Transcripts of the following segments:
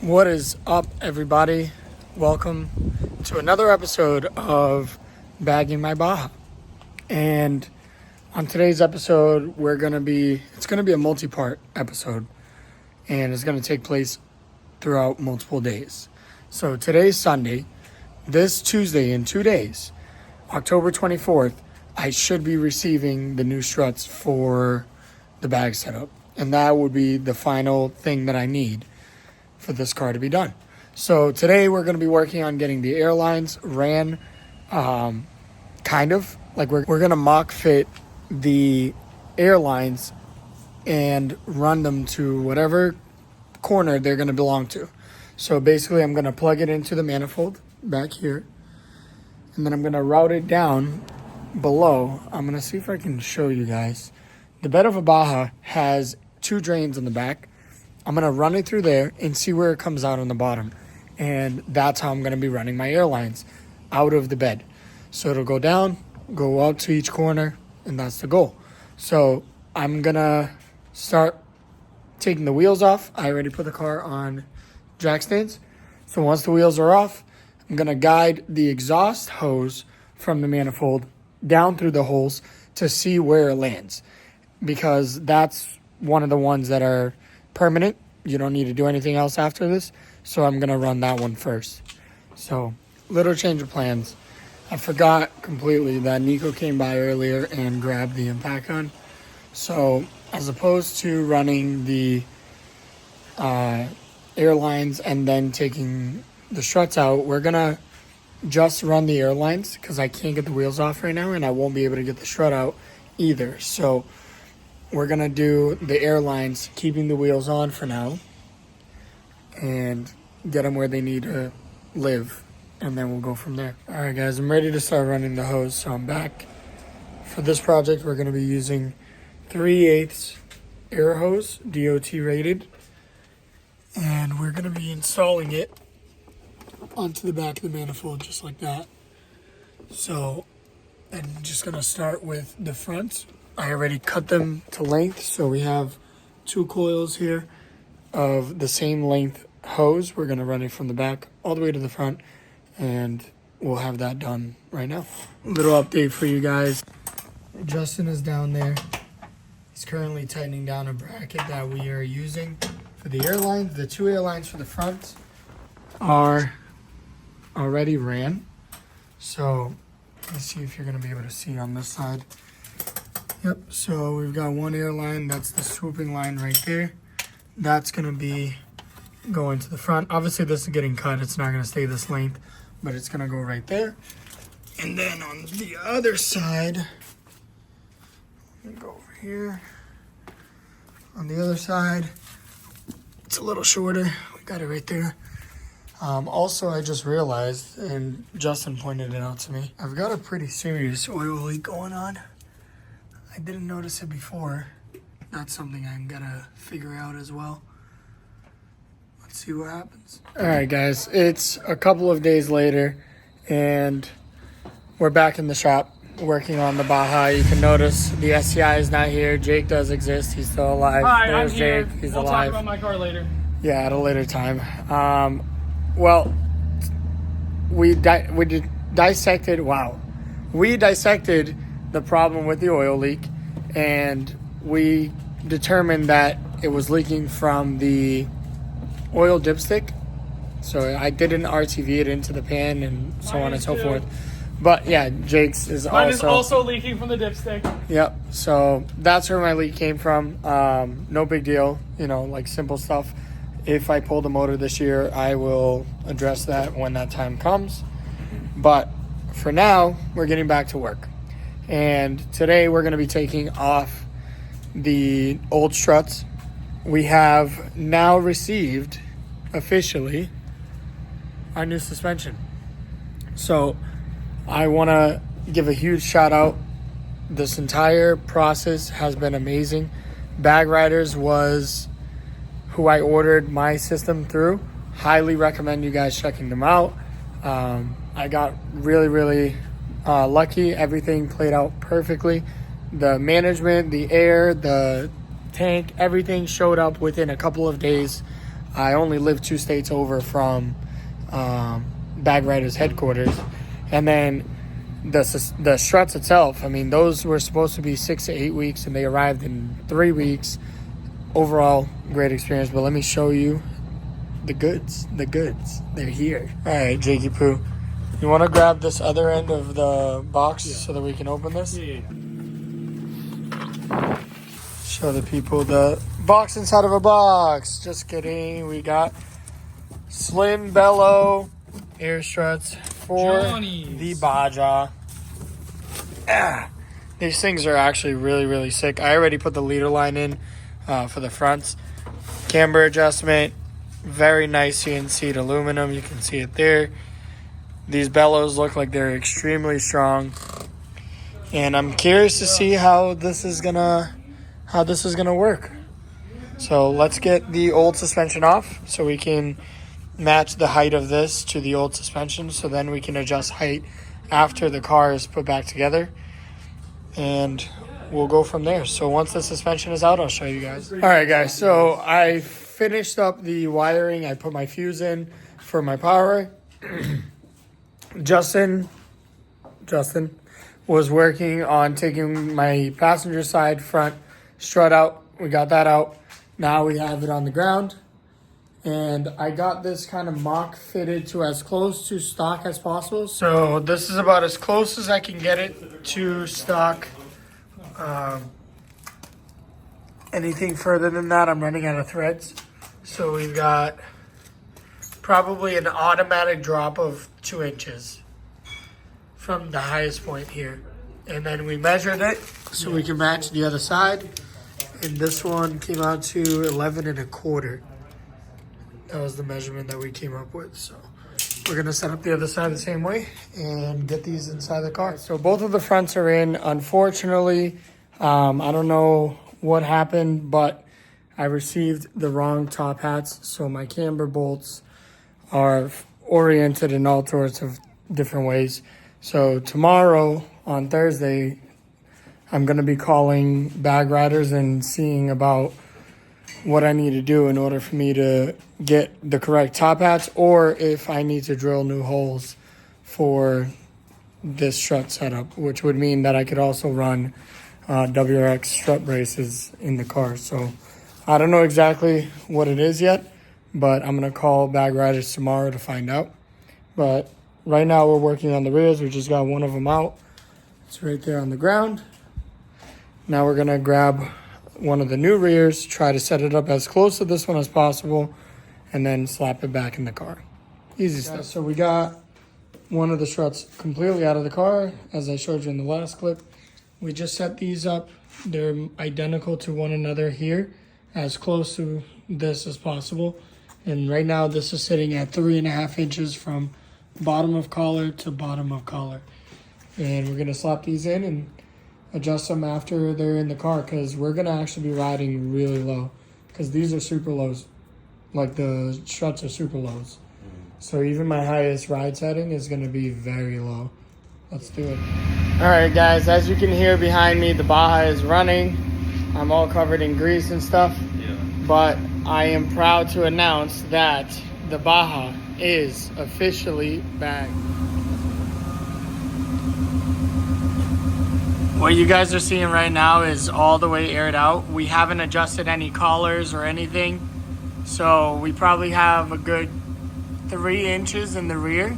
What is up, everybody? Welcome to another episode of Bagging My Baja. And on today's episode, it's going to be a multi-part episode, and it's going to take place throughout multiple days. So today's Sunday. This Tuesday, in 2 days, October 24th, I should be receiving the new struts for the bag setup. And that would be the final thing that I need for this car to be done. So today we're going to be working on getting the airlines ran, kind of. Like we're going to mock fit the airlines and run them to whatever corner they're going to belong to. So basically I'm going to plug it into the manifold back here, and then I'm going to route it down below. I'm going to see if I can show you guys. The bed of a Baja has 2 drains in the back. I'm going to run it through there and see where it comes out on the bottom. And that's how I'm going to be running my airlines out of the bed. So it'll go down, go out to each corner, and that's the goal. So I'm going to start taking the wheels off. I already put the car on jack stands. So once the wheels are off, I'm going to guide the exhaust hose from the manifold down through the holes to see where it lands, because that's one of the ones that are permanent. You don't need to do anything else after this. So I'm going to run that one first. So little change of plans. I forgot completely that Nico came by earlier and grabbed the impact gun. So as opposed to running the airlines and then taking the struts out, we're going to just run the airlines because I can't get the wheels off right now and I won't be able to get the strut out either. So we're going to do the airlines, keeping the wheels on for now, and get them where they need to live, and then we'll go from there. All right, guys, I'm ready to start running the hose, so I'm back. For this project, we're going to be using 3/8 air hose, DOT rated, and we're going to be installing it onto the back of the manifold just like that. So I'm just going to start with the front. I already cut them to length, so we have 2 coils here of the same length hose. We're going to run it from the back all the way to the front, and we'll have that done right now. Little update for you guys. Justin is down there. He's currently tightening down a bracket that we are using for the airlines. The 2 airlines for the front are already ran. So let's see if you're going to be able to see on this side. Yep, so we've got 1 airline. That's the swooping line right there. That's going to be going to the front. Obviously, this is getting cut. It's not going to stay this length, but it's going to go right there. And then on the other side, let me go over here. On the other side, it's a little shorter. We got it right there. Also, I just realized, and Justin pointed it out to me, I've got a pretty serious oil leak going on. I didn't notice it before. That's something I'm gonna figure out as well. Let's see what happens. All right, guys, it's a couple of days later, and we're back in the shop working on the Baja. You can notice the SCI is not here. Jake does exist. He's still alive. Hi, There's I'm here. Jake. He's we'll alive. Talk about my car later. Yeah, at a later time. Well, we dissected. Wow, we dissected the problem with the oil leak, and we determined that it was leaking from the oil dipstick. So I didn't RTV it into the pan and so on and so forth. But yeah, Jake's is Mine is also leaking from the dipstick. Yep. So that's where my leak came from. No big deal, like simple stuff. If I pull the motor this year, I will address that when that time comes. But for now, we're getting back to work. And today we're going to be taking off the old struts. We have now received officially our new suspension. So I want to give a huge shout out. This entire process has been amazing. Bag Riders was who I ordered my system through. Highly recommend you guys checking them out. I got really lucky. Everything played out perfectly. The management, the air, the tank, everything showed up within a couple of days. I only live 2 states over from Bag Riders headquarters. And then the struts itself, I mean, those were supposed to be 6 to 8 weeks, and they arrived in 3 weeks. Overall, great experience. But let me show you the goods. The goods. They're here. All right, Jakey Poo. You want to grab this other end of the box so that we can open this? Yeah. Show the people the box inside of a box. Just kidding. We got slim bellow air struts for Johnny's. the Baja. These things are actually really, really sick. I already put the leader line in for the fronts. Camber adjustment. Very nice CNC'd aluminum. You can see it there. These bellows look like they're extremely strong. And I'm curious to see how this is gonna work. So let's get the old suspension off so we can match the height of this to the old suspension, so then we can adjust height after the car is put back together, and we'll go from there. So once the suspension is out, I'll show you guys. All right, guys, so I finished up the wiring. I put my fuse in for my power. Justin was working on taking my passenger side front strut out. We got that out. Now we have it on the ground. And I got this kind of mock fitted to as close to stock as possible. So this is about as close as I can get it to stock. Anything further than that, I'm running out of threads. So we've got probably an automatic drop of 2 inches from the highest point here. And then we measured it so we can match the other side. And this one came out to 11 1/4. That was the measurement that we came up with. So we're going to set up the other side the same way and get these inside the car. So both of the fronts are in. Unfortunately, I don't know what happened, but I received the wrong top hats. So my camber bolts are oriented in all sorts of different ways. So tomorrow, on Thursday, I'm going to be calling Bag Riders and seeing about what I need to do in order for me to get the correct top hats, or if I need to drill new holes for this strut setup, which would mean that I could also run WRX strut braces in the car. So I don't know exactly what it is yet, but I'm going to call Bag Riders tomorrow to find out. But right now we're working on the rears. We just got one of them out. It's right there on the ground. Now we're going to grab one of the new rears, try to set it up as close to this one as possible, and then slap it back in the car. Easy stuff. So we got one of the struts completely out of the car, as I showed you in the last clip. We just set these up. They're identical to one another here, as close to this as possible. And right now this is sitting at 3.5 inches from bottom of collar to bottom of collar. And we're going to slap these in and adjust them after they're in the car, because we're going to actually be riding really low, because these are super lows. Like the struts are super lows. So even my highest ride setting is going to be very low. Let's do it. All right, guys, as you can hear behind me, the Baja is running. I'm all covered in grease and stuff. Yeah. But I am proud to announce that the Baja is officially back. What you guys are seeing right now is all the way aired out. We haven't adjusted any collars or anything. So we probably have a good 3 inches in the rear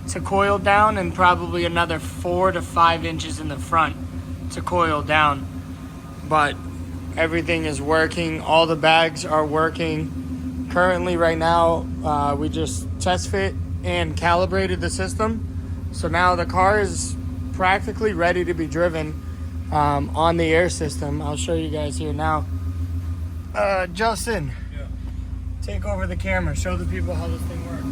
to coil down, and probably another 4 to 5 inches in the front to coil down. But everything is working. All the bags are working. Currently right now, we just test fit and calibrated the system. So now the car is practically ready to be driven on the air system. I'll show you guys here now. Justin, yeah. Take over the camera. Show the people how this thing works.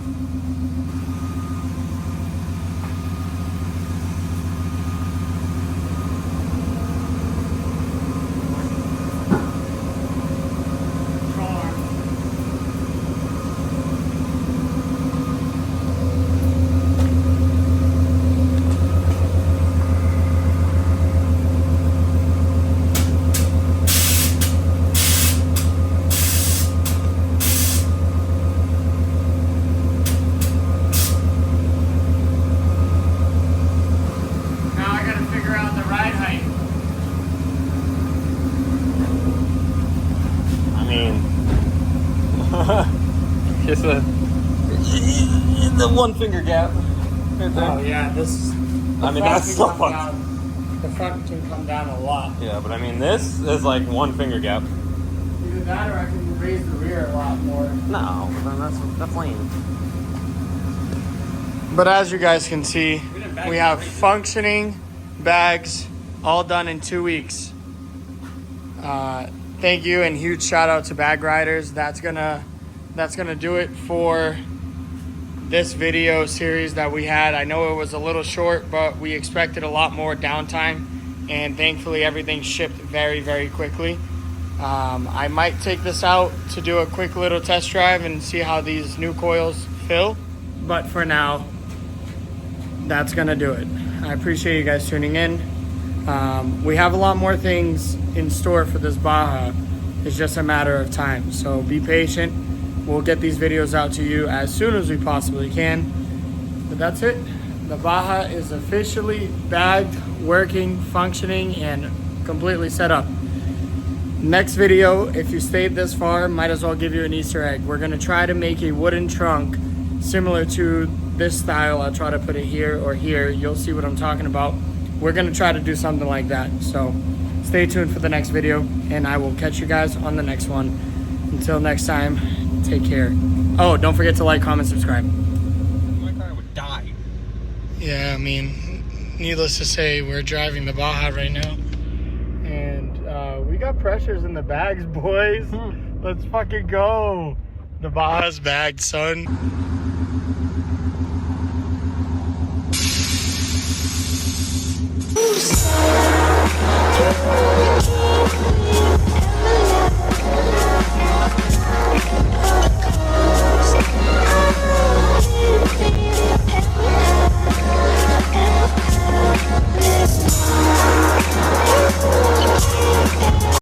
It's the one finger gap. Right there. Oh yeah, this. I mean, that's so fucked. The front can come down a lot. Yeah, but I mean, this is like one finger gap. Either that or I can raise the rear a lot more. No, then that's lame. But as you guys can see, we have functioning bags all done in 2 weeks. Thank you and huge shout out to Bag Riders. That's gonna do it for this video series that we had. I know it was a little short, but we expected a lot more downtime, and thankfully everything shipped very, very quickly. I might take this out to do a quick little test drive and see how these new coils feel, but for now, that's gonna do it. I appreciate you guys tuning in. We have a lot more things in store for this Baja. It's just a matter of time, so be patient. We'll get these videos out to you as soon as we possibly can. But that's it. The Baja is officially bagged, working, functioning, and completely set up. Next video, if you stayed this far, might as well give you an Easter egg. We're gonna try to make a wooden trunk similar to this style. I'll try to put it here or here. You'll see what I'm talking about. We're gonna try to do something like that. So stay tuned for the next video, and I will catch you guys on the next one. Until next time, take care. Oh, don't forget to like, comment, subscribe. My car would die. Yeah, I mean, needless to say, we're driving the Baja right now. And we got pressures in the bags, boys. Let's fucking go. The Baja's bagged, son. Ooh,